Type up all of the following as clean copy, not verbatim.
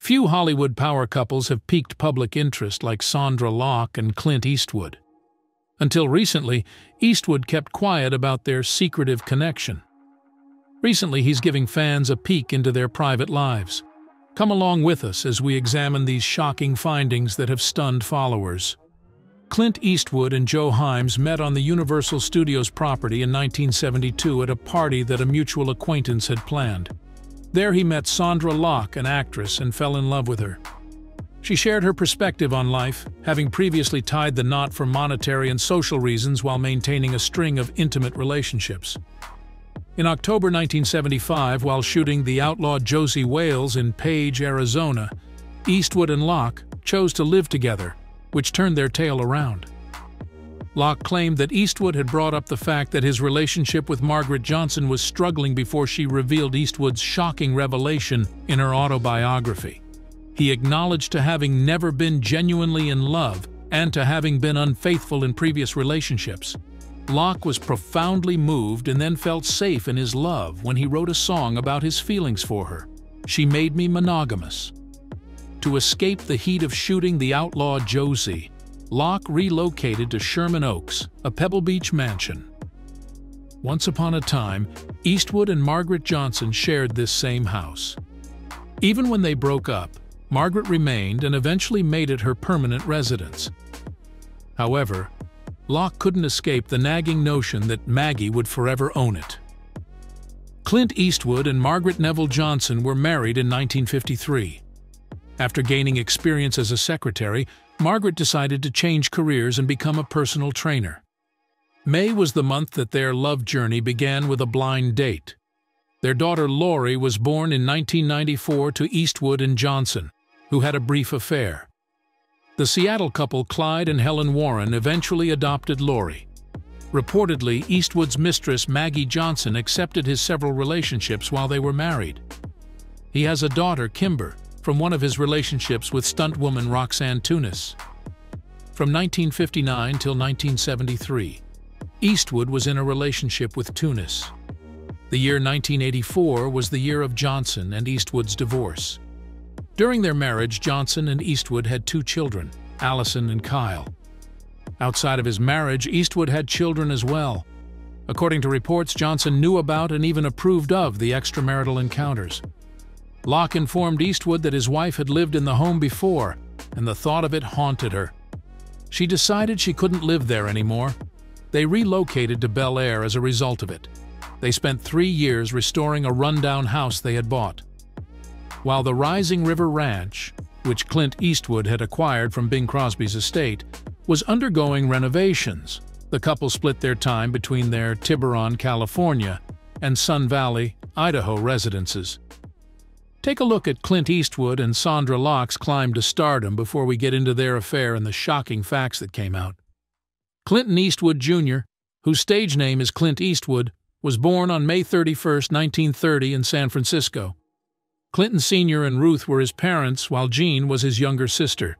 Few Hollywood power couples have piqued public interest like Sondra Locke and Clint Eastwood. Until recently, Eastwood kept quiet about their secretive connection. Recently, he's giving fans a peek into their private lives. Come along with us as we examine these shocking findings that have stunned followers. Clint Eastwood and Joe Hyams met on the Universal Studios property in 1972 at a party that a mutual acquaintance had planned. There he met Sondra Locke, an actress, and fell in love with her. She shared her perspective on life, having previously tied the knot for monetary and social reasons while maintaining a string of intimate relationships. In October 1975, while shooting The Outlaw Josey Wales in Page, Arizona, Eastwood and Locke chose to live together, which turned their tale around. Locke claimed that Eastwood had brought up the fact that his relationship with Margaret Johnson was struggling before she revealed Eastwood's shocking revelation in her autobiography. He acknowledged to having never been genuinely in love and to having been unfaithful in previous relationships. Locke was profoundly moved and then felt safe in his love when he wrote a song about his feelings for her. She made me monogamous. To escape the heat of shooting The Outlaw Josey, Locke relocated to Sherman Oaks, a Pebble Beach mansion. Once upon a time, Eastwood and Margaret Johnson shared this same house. Even when they broke up, Margaret remained and eventually made it her permanent residence. However, Locke couldn't escape the nagging notion that Maggie would forever own it. Clint Eastwood and Margaret Neville Johnson were married in 1953. After gaining experience as a secretary, Margaret decided to change careers and become a personal trainer. May was the month that their love journey began with a blind date. Their daughter Lori was born in 1994 to Eastwood and Johnson, who had a brief affair. The Seattle couple Clyde and Helen Warren eventually adopted Lori. Reportedly, Eastwood's mistress Maggie Johnson accepted his several relationships while they were married. He has a daughter, Kimber, from one of his relationships with stuntwoman Roxanne Tunis. From 1959 till 1973, Eastwood was in a relationship with Tunis. The year 1984 was the year of Johnson and Eastwood's divorce. During their marriage, Johnson and Eastwood had 2 children, Allison and Kyle. Outside of his marriage, Eastwood had children as well. According to reports, Johnson knew about and even approved of the extramarital encounters. Locke informed Eastwood that his wife had lived in the home before, and the thought of it haunted her. She decided she couldn't live there anymore. They relocated to Bel Air as a result of it. They spent 3 years restoring a rundown house they had bought. While the Rising River Ranch, which Clint Eastwood had acquired from Bing Crosby's estate, was undergoing renovations, the couple split their time between their Tiburon, California, and Sun Valley, Idaho residences. Take a look at Clint Eastwood and Sondra Locke's climb to stardom before we get into their affair and the shocking facts that came out. Clinton Eastwood Jr., whose stage name is Clint Eastwood, was born on May 31, 1930 in San Francisco. Clinton Sr. and Ruth were his parents, while Jean was his younger sister.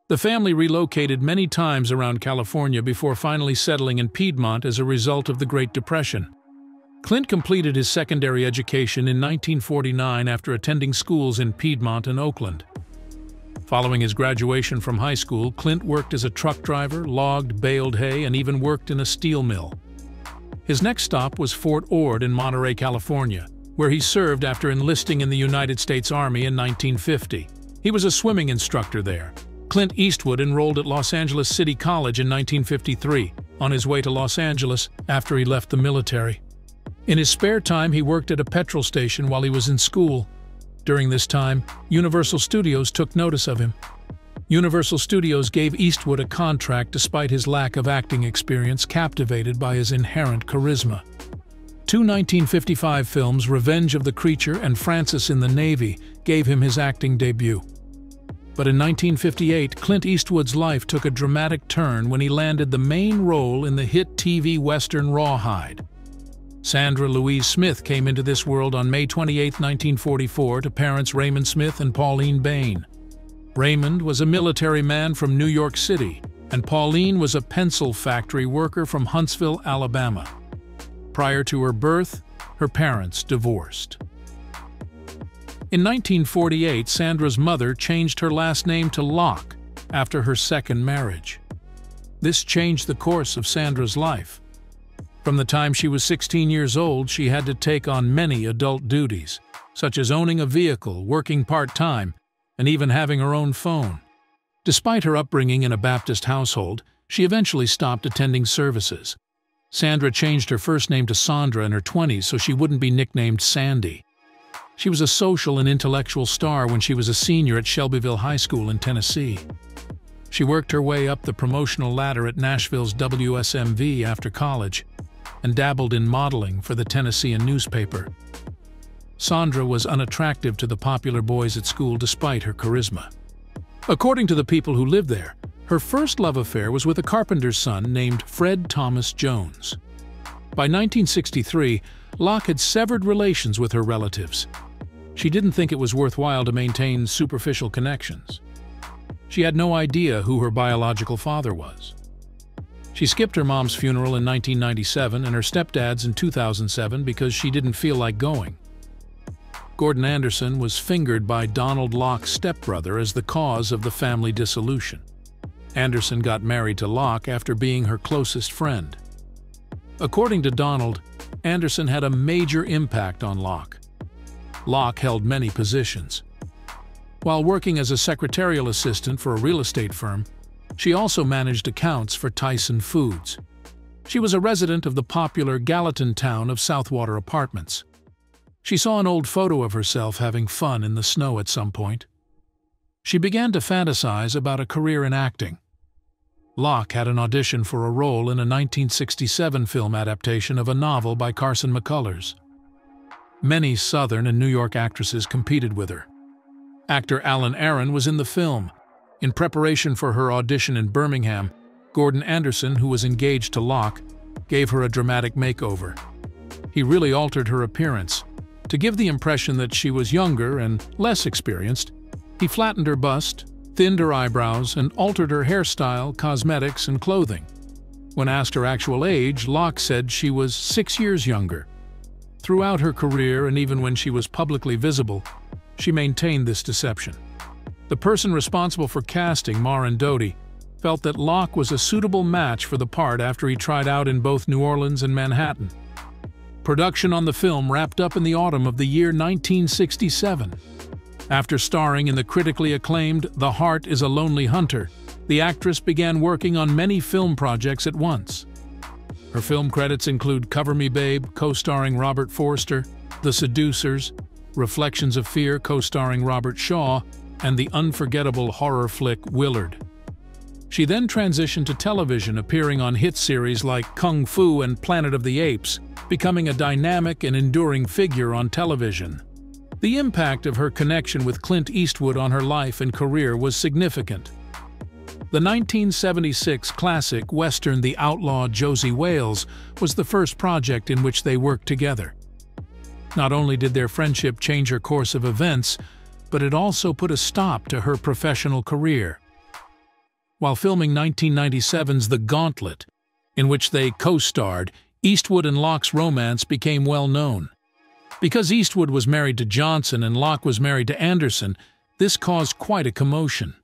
The family relocated many times around California before finally settling in Piedmont as a result of the Great Depression. Clint completed his secondary education in 1949 after attending schools in Piedmont and Oakland. Following his graduation from high school, Clint worked as a truck driver, logged, baled hay, and even worked in a steel mill. His next stop was Fort Ord in Monterey, California, where he served after enlisting in the United States Army in 1950. He was a swimming instructor there. Clint Eastwood enrolled at Los Angeles City College in 1953, on his way to Los Angeles after he left the military. In his spare time, he worked at a petrol station while he was in school. During this time, Universal Studios took notice of him. Universal Studios gave Eastwood a contract despite his lack of acting experience, captivated by his inherent charisma. 2 1955 films, Revenge of the Creature and Francis in the Navy, gave him his acting debut. But in 1958, Clint Eastwood's life took a dramatic turn when he landed the main role in the hit TV western Rawhide. Sandra Louise Smith came into this world on May 28, 1944, to parents Raymond Smith and Pauline Bain. Raymond was a military man from New York City, and Pauline was a pencil factory worker from Huntsville, Alabama. Prior to her birth, her parents divorced. In 1948, Sandra's mother changed her last name to Locke after her second marriage. This changed the course of Sandra's life. From the time she was 16 years old, she had to take on many adult duties, such as owning a vehicle, working part-time, and even having her own phone. Despite her upbringing in a Baptist household, she eventually stopped attending services. Sandra changed her first name to Sondra in her 20s so she wouldn't be nicknamed Sandy. She was a social and intellectual star when she was a senior at Shelbyville High School in Tennessee. She worked her way up the promotional ladder at Nashville's WSMV after college and dabbled in modeling for the Tennessean newspaper. Sondra was unattractive to the popular boys at school despite her charisma. According to the people who lived there, her first love affair was with a carpenter's son named Fred Thomas Jones. By 1963, Locke had severed relations with her relatives. She didn't think it was worthwhile to maintain superficial connections. She had no idea who her biological father was. She skipped her mom's funeral in 1997 and her stepdad's in 2007 because she didn't feel like going. Gordon Anderson was fingered by Donald Locke's stepbrother as the cause of the family dissolution. Anderson got married to Locke after being her closest friend. According to Donald, Anderson had a major impact on Locke. Locke held many positions. While working as a secretarial assistant for a real estate firm, she also managed accounts for Tyson Foods. She was a resident of the popular Gallatin town of Southwater Apartments. She saw an old photo of herself having fun in the snow at some point. She began to fantasize about a career in acting. Locke had an audition for a role in a 1967 film adaptation of a novel by Carson McCullers. Many Southern and New York actresses competed with her. Actor Alan Aaron was in the film. In preparation for her audition in Birmingham, Gordon Anderson, who was engaged to Locke, gave her a dramatic makeover. He really altered her appearance. To give the impression that she was younger and less experienced, he flattened her bust, thinned her eyebrows, and altered her hairstyle, cosmetics, and clothing. When asked her actual age, Locke said she was 6 years younger. Throughout her career, and even when she was publicly visible, she maintained this deception. The person responsible for casting, Marin Doty, felt that Locke was a suitable match for the part after he tried out in both New Orleans and Manhattan. Production on the film wrapped up in the autumn of the year 1967. After starring in the critically acclaimed The Heart is a Lonely Hunter, the actress began working on many film projects at once. Her film credits include Cover Me Babe, co-starring Robert Forster, The Seducers, Reflections of Fear, co-starring Robert Shaw, and the unforgettable horror flick Willard. She then transitioned to television, appearing on hit series like Kung Fu and Planet of the Apes, becoming a dynamic and enduring figure on television. The impact of her connection with Clint Eastwood on her life and career was significant. The 1976 classic western The Outlaw Josie Wales was the first project in which they worked together. Not only did their friendship change her course of events, but it also put a stop to her professional career. While filming 1997's The Gauntlet, in which they co-starred, Eastwood and Locke's romance became well known. Because Eastwood was married to Johnson and Locke was married to Anderson, this caused quite a commotion.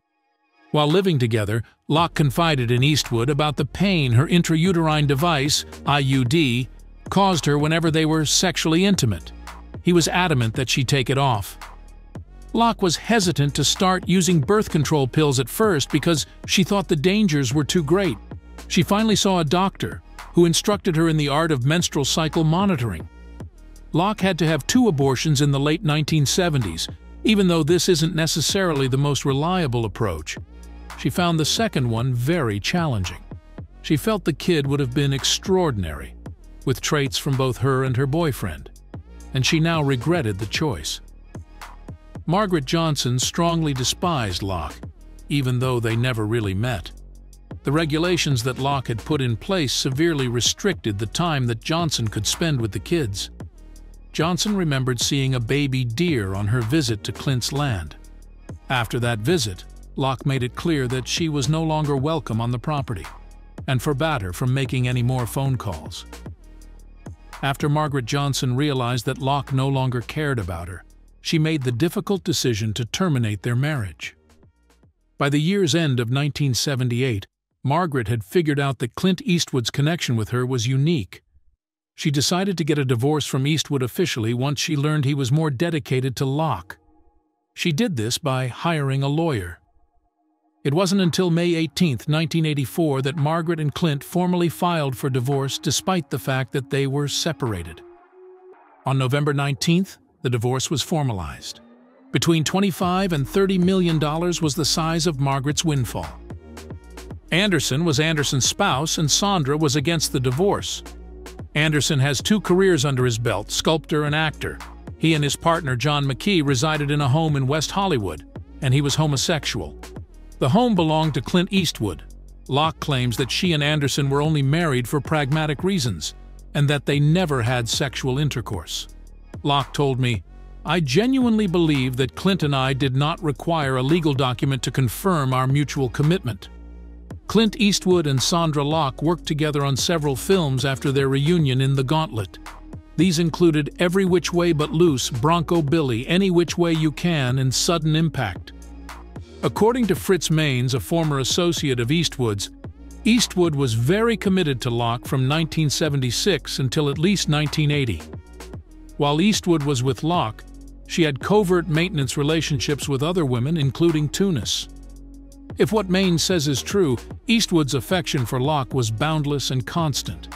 While living together, Locke confided in Eastwood about the pain her intrauterine device, IUD, caused her whenever they were sexually intimate. He was adamant that she take it off. Locke was hesitant to start using birth control pills at first because she thought the dangers were too great. She finally saw a doctor, who instructed her in the art of menstrual cycle monitoring. Locke had to have 2 abortions in the late 1970s, even though this isn't necessarily the most reliable approach. She found the second one very challenging. She felt the kid would have been extraordinary, with traits from both her and her boyfriend, and she now regretted the choice. Margaret Johnson strongly despised Locke, even though they never really met. The regulations that Locke had put in place severely restricted the time that Johnson could spend with the kids. Johnson remembered seeing a baby deer on her visit to Clint's land. After that visit, Locke made it clear that she was no longer welcome on the property, and forbade her from making any more phone calls. After Margaret Johnson realized that Locke no longer cared about her, she made the difficult decision to terminate their marriage. By the year's end of 1978, Margaret had figured out that Clint Eastwood's connection with her was unique. She decided to get a divorce from Eastwood officially once she learned he was more dedicated to Locke. She did this by hiring a lawyer. It wasn't until May 18, 1984, that Margaret and Clint formally filed for divorce despite the fact that they were separated. On November 19th, the divorce was formalized. Between $25 and $30 million was the size of Margaret's windfall. Anderson was Anderson's spouse, and Sondra was against the divorce. Anderson has 2 careers under his belt, sculptor and actor. He and his partner, John McKee, resided in a home in West Hollywood, and he was homosexual. The home belonged to Clint Eastwood. Locke claims that she and Anderson were only married for pragmatic reasons, and that they never had sexual intercourse. Locke told me, "I genuinely believe that Clint and I did not require a legal document to confirm our mutual commitment." Clint Eastwood and Sondra Locke worked together on several films after their reunion in The Gauntlet. These included Every Which Way But Loose, Bronco Billy, Any Which Way You Can, and Sudden Impact. According to Fritz Maines, a former associate of Eastwood's, Eastwood was very committed to Locke from 1976 until at least 1980. While Eastwood was with Locke, she had covert maintenance relationships with other women, including Tunis. If what Maines says is true, Eastwood's affection for Locke was boundless and constant.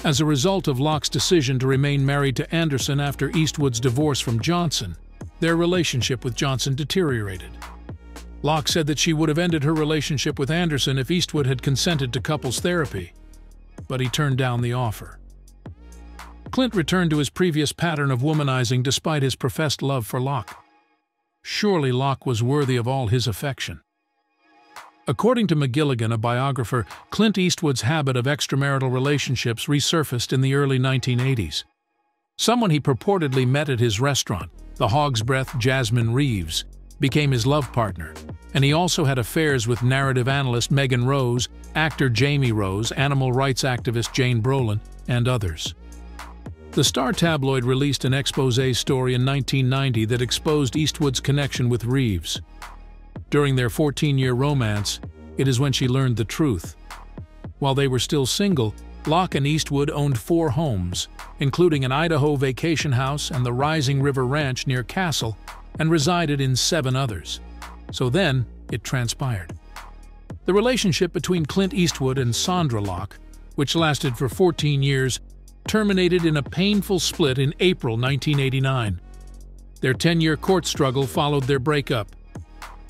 As a result of Locke's decision to remain married to Anderson after Eastwood's divorce from Johnson, their relationship with Johnson deteriorated. Locke said that she would have ended her relationship with Anderson if Eastwood had consented to couples therapy, but he turned down the offer. Clint returned to his previous pattern of womanizing despite his professed love for Locke. Surely Locke was worthy of all his affection. According to McGilligan, a biographer, Clint Eastwood's habit of extramarital relationships resurfaced in the early 1980s. Someone he purportedly met at his restaurant, the Hog's Breath Jasmine Reeves, became his love partner, and he also had affairs with narrative analyst Megan Rose, actor Jamie Rose, animal rights activist Jane Brolin, and others. The Star tabloid released an exposé story in 1990 that exposed Eastwood's connection with Reeves. During their 14-year romance, it is when she learned the truth. While they were still single, Locke and Eastwood owned 4 homes, including an Idaho vacation house and the Rising River Ranch near Castle, and resided in 7 others. So then, it transpired. The relationship between Clint Eastwood and Sondra Locke, which lasted for 14 years, terminated in a painful split in April 1989. Their 10-year court struggle followed their breakup.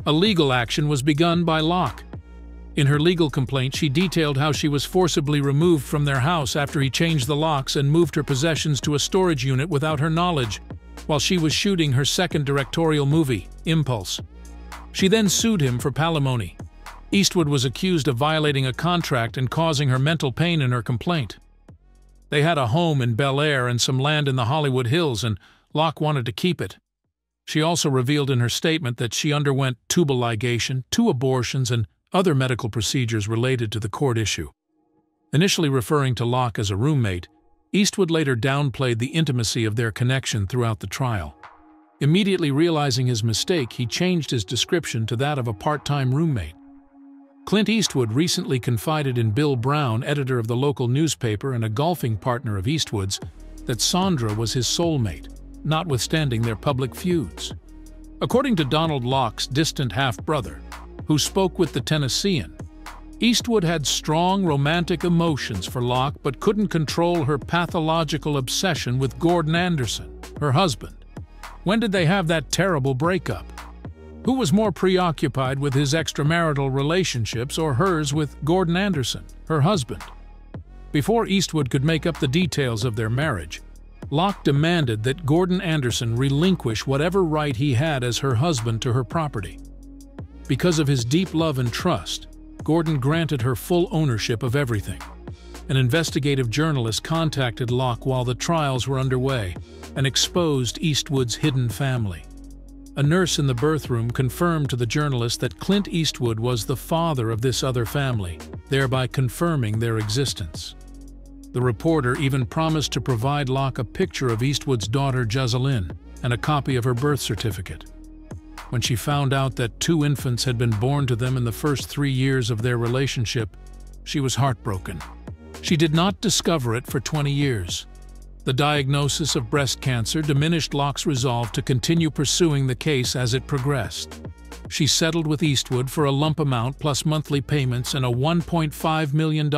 A legal action was begun by Locke. In her legal complaint, she detailed how she was forcibly removed from their house after he changed the locks and moved her possessions to a storage unit without her knowledge, while she was shooting her second directorial movie, Impulse. She then sued him for palimony. Eastwood was accused of violating a contract and causing her mental pain in her complaint. They had a home in Bel Air and some land in the Hollywood Hills, and Locke wanted to keep it. She also revealed in her statement that she underwent tubal ligation, 2 abortions, and other medical procedures related to the court issue. Initially referring to Locke as a roommate, Eastwood later downplayed the intimacy of their connection throughout the trial. Immediately realizing his mistake, he changed his description to that of a part-time roommate. Clint Eastwood recently confided in Bill Brown, editor of the local newspaper and a golfing partner of Eastwood's, that Sondra was his soulmate, notwithstanding their public feuds. According to Donald Locke's distant half-brother, who spoke with the Tennessean, Eastwood had strong romantic emotions for Locke but couldn't control her pathological obsession with Gordon Anderson, her husband. When did they have that terrible breakup? Who was more preoccupied with his extramarital relationships or hers with Gordon Anderson, her husband? Before Eastwood could make up the details of their marriage, Locke demanded that Gordon Anderson relinquish whatever right he had as her husband to her property. Because of his deep love and trust, Gordon granted her full ownership of everything. An investigative journalist contacted Locke while the trials were underway and exposed Eastwood's hidden family. A nurse in the birth room confirmed to the journalist that Clint Eastwood was the father of this other family, thereby confirming their existence. The reporter even promised to provide Locke a picture of Eastwood's daughter Jocelyn, and a copy of her birth certificate. When she found out that 2 infants had been born to them in the first 3 years of their relationship, she was heartbroken. She did not discover it for 20 years. The diagnosis of breast cancer diminished Locke's resolve to continue pursuing the case as it progressed. She settled with Eastwood for a lump amount plus monthly payments and a $1.5 million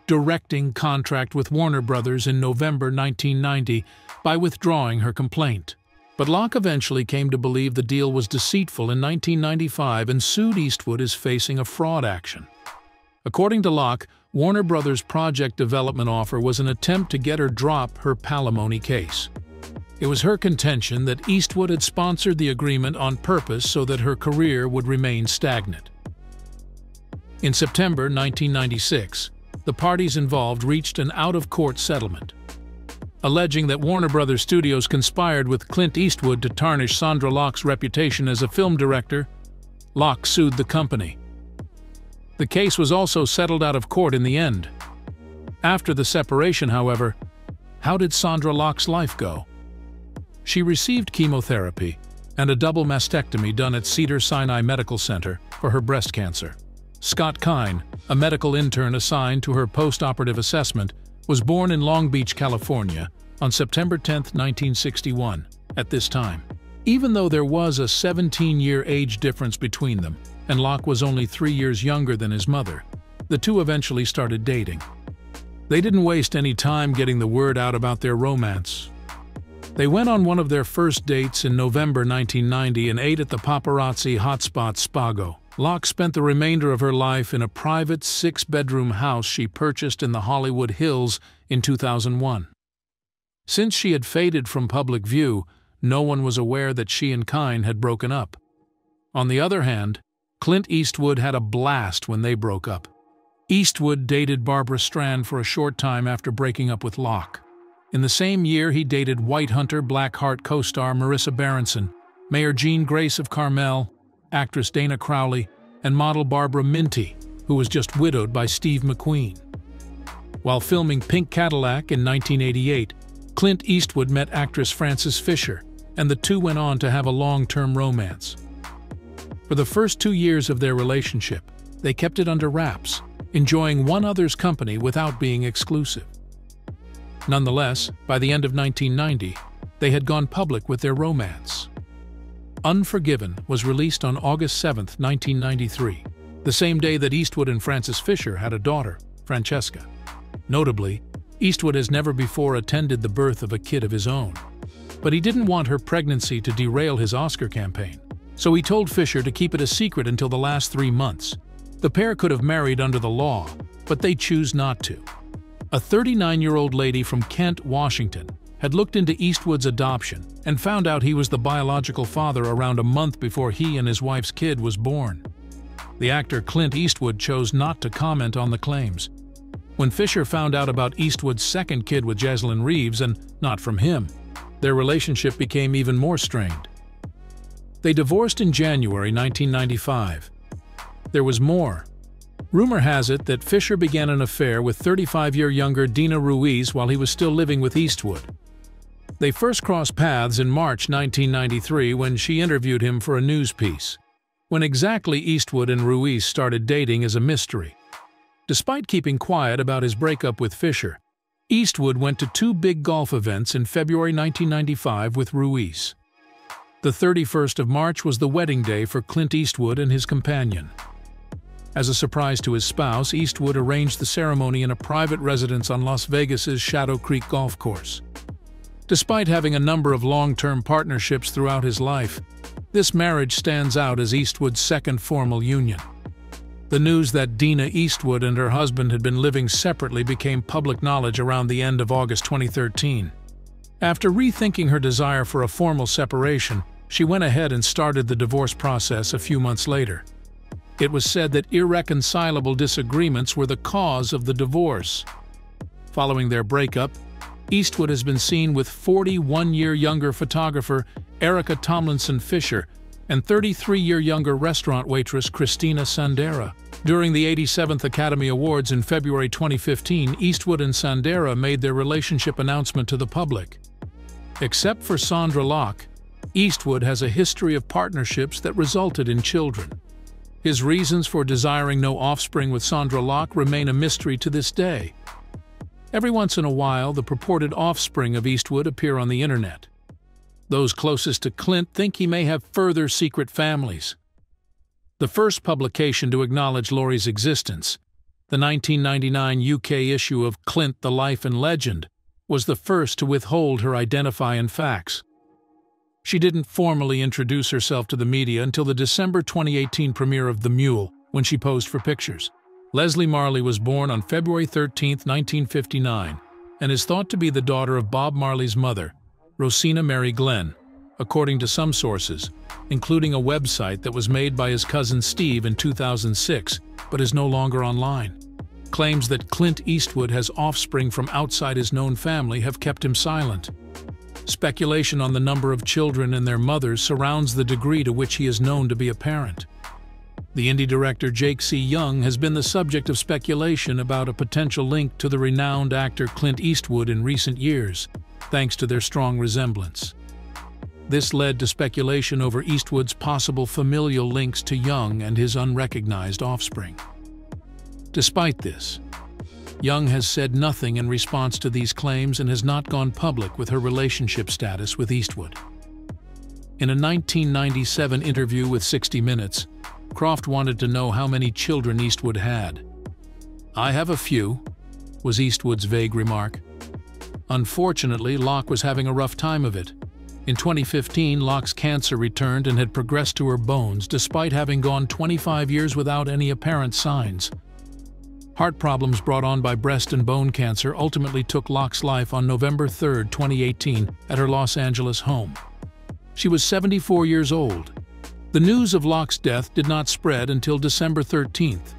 directing contract with Warner Brothers in November 1990 by withdrawing her complaint. But Locke eventually came to believe the deal was deceitful in 1995 and sued Eastwood as facing a fraud action. According to Locke, Warner Brothers' project development offer was an attempt to get her drop her palimony case. It was her contention that Eastwood had sponsored the agreement on purpose so that her career would remain stagnant. In September 1996, the parties involved reached an out-of-court settlement. Alleging that Warner Brothers Studios conspired with Clint Eastwood to tarnish Sondra Locke's reputation as a film director, Locke sued the company. The case was also settled out of court in the end. After the separation, however, how did Sondra Locke's life go? She received chemotherapy and a double mastectomy done at Cedars-Sinai Medical Center for her breast cancer. Scott Kine, a medical intern assigned to her post-operative assessment, was born in Long Beach, California, on September 10, 1961. At this time, even though there was a 17-year age difference between them, and Locke was only 3 years younger than his mother, the two eventually started dating. They didn't waste any time getting the word out about their romance. They went on one of their first dates in November 1990 and ate at the paparazzi hotspot Spago. Locke spent the remainder of her life in a private 6-bedroom house she purchased in the Hollywood Hills in 2001. Since she had faded from public view, no one was aware that she and Kine had broken up. On the other hand, Clint Eastwood had a blast when they broke up. Eastwood dated Barbara Strand for a short time after breaking up with Locke. In the same year, he dated White Hunter Blackheart co-star Marissa Berenson, Mayor Jean Grace of Carmel, actress Dana Crowley, and model Barbara Minty, who was just widowed by Steve McQueen. While filming Pink Cadillac in 1988, Clint Eastwood met actress Frances Fisher, and the two went on to have a long-term romance. For the first 2 years of their relationship, they kept it under wraps, enjoying one other's company without being exclusive. Nonetheless, by the end of 1990, they had gone public with their romance. Unforgiven was released on August 7, 1993, the same day that Eastwood and Frances Fisher had a daughter, Francesca. Notably, Eastwood has never before attended the birth of a kid of his own. But he didn't want her pregnancy to derail his Oscar campaign, so he told Fisher to keep it a secret until the last 3 months. The pair could have married under the law, but they choose not to. A 39-year-old lady from Kent, Washington, had looked into Eastwood's adoption and found out he was the biological father around a month before he and his wife's kid was born. The actor Clint Eastwood chose not to comment on the claims. When Fisher found out about Eastwood's second kid with Jaslyn Reeves, and not from him, their relationship became even more strained. They divorced in January 1995. There was more. Rumor has it that Fisher began an affair with 35-year younger Dina Ruiz while he was still living with Eastwood. They first crossed paths in March 1993 when she interviewed him for a news piece. When exactly Eastwood and Ruiz started dating is a mystery. Despite keeping quiet about his breakup with Fisher, Eastwood went to 2 big golf events in February 1995 with Ruiz. The 31st of March was the wedding day for Clint Eastwood and his companion. As a surprise to his spouse, Eastwood arranged the ceremony in a private residence on Las Vegas's Shadow Creek golf course. Despite having a number of long-term partnerships throughout his life, this marriage stands out as Eastwood's second formal union. The news that Dina Eastwood and her husband had been living separately became public knowledge around the end of August 2013. After rethinking her desire for a formal separation, she went ahead and started the divorce process a few months later. It was said that irreconcilable disagreements were the cause of the divorce. Following their breakup, Eastwood has been seen with 41-year younger photographer Erica Tomlinson Fisher and 33-year younger restaurant waitress Christina Sandera. During the 87th Academy Awards in February 2015, Eastwood and Sandera made their relationship announcement to the public. Except for Sondra Locke, Eastwood has a history of partnerships that resulted in children. His reasons for desiring no offspring with Sondra Locke remain a mystery to this day. Every once in a while, the purported offspring of Eastwood appear on the internet. Those closest to Clint think he may have further secret families. The first publication to acknowledge Laurie's existence, the 1999 UK issue of Clint: The Life and Legend, was the first to withhold her identifying facts. She didn't formally introduce herself to the media until the December 2018 premiere of The Mule, when she posed for pictures. Leslie Marley was born on February 13, 1959, and is thought to be the daughter of Bob Marley's mother, Rosina Mary Glenn, according to some sources, including a website that was made by his cousin Steve in 2006, but is no longer online. Claims that Clint Eastwood has offspring from outside his known family have kept him silent. Speculation on the number of children and their mothers surrounds the degree to which he is known to be a parent. The indie director Jake C. Young has been the subject of speculation about a potential link to the renowned actor Clint Eastwood in recent years, thanks to their strong resemblance. This led to speculation over Eastwood's possible familial links to Young and his unrecognized offspring. Despite this, Young has said nothing in response to these claims and has not gone public with her relationship status with Eastwood. In a 1997 interview with 60 Minutes, Croft wanted to know how many children Eastwood had. "I have a few," was Eastwood's vague remark. Unfortunately, Locke was having a rough time of it. In 2015, Locke's cancer returned and had progressed to her bones despite having gone 25 years without any apparent signs. Heart problems brought on by breast and bone cancer ultimately took Locke's life on November 3, 2018, at her Los Angeles home. She was 74 years old. The news of Locke's death did not spread until December 13th.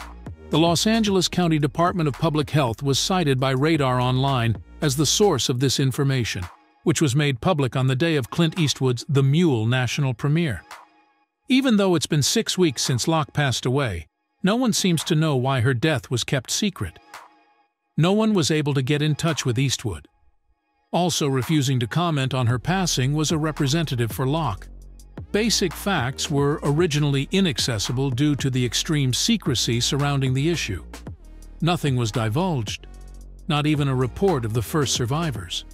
The Los Angeles County Department of Public Health was cited by Radar Online as the source of this information, which was made public on the day of Clint Eastwood's The Mule national premiere. Even though it's been 6 weeks since Locke passed away, no one seems to know why her death was kept secret. No one was able to get in touch with Eastwood. Also refusing to comment on her passing was a representative for Locke. Basic facts were originally inaccessible due to the extreme secrecy surrounding the issue. Nothing was divulged, not even a report of the first survivors.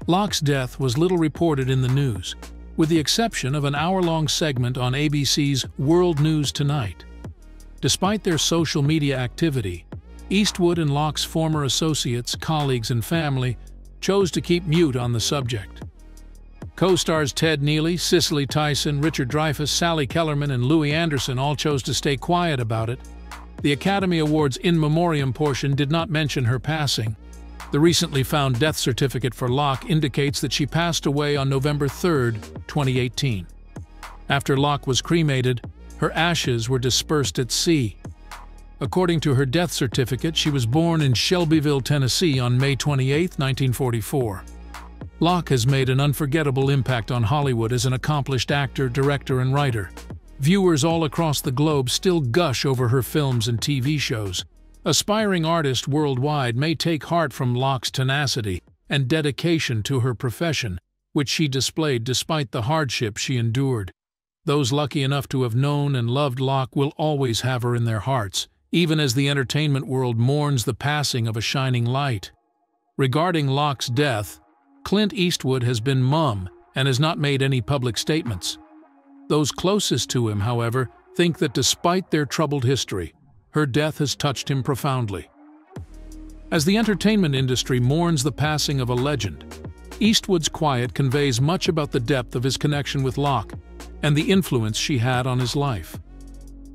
Locke's death was little reported in the news, with the exception of an hour-long segment on ABC's World News Tonight. Despite their social media activity, Eastwood and Locke's former associates, colleagues, and family chose to keep mute on the subject. Co-stars Ted Neely, Cicely Tyson, Richard Dreyfuss, Sally Kellerman, and Louis Anderson all chose to stay quiet about it. The Academy Awards in memoriam portion did not mention her passing. The recently found death certificate for Locke indicates that she passed away on November 3, 2018. After Locke was cremated, her ashes were dispersed at sea. According to her death certificate, she was born in Shelbyville, Tennessee on May 28, 1944. Locke has made an unforgettable impact on Hollywood as an accomplished actor, director, and writer. Viewers all across the globe still gush over her films and TV shows. Aspiring artists worldwide may take heart from Locke's tenacity and dedication to her profession, which she displayed despite the hardship she endured. Those lucky enough to have known and loved Locke will always have her in their hearts, even as the entertainment world mourns the passing of a shining light. Regarding Locke's death, Clint Eastwood has been mum and has not made any public statements. Those closest to him, however, think that despite their troubled history, her death has touched him profoundly. As the entertainment industry mourns the passing of a legend, Eastwood's quiet conveys much about the depth of his connection with Locke and the influence she had on his life.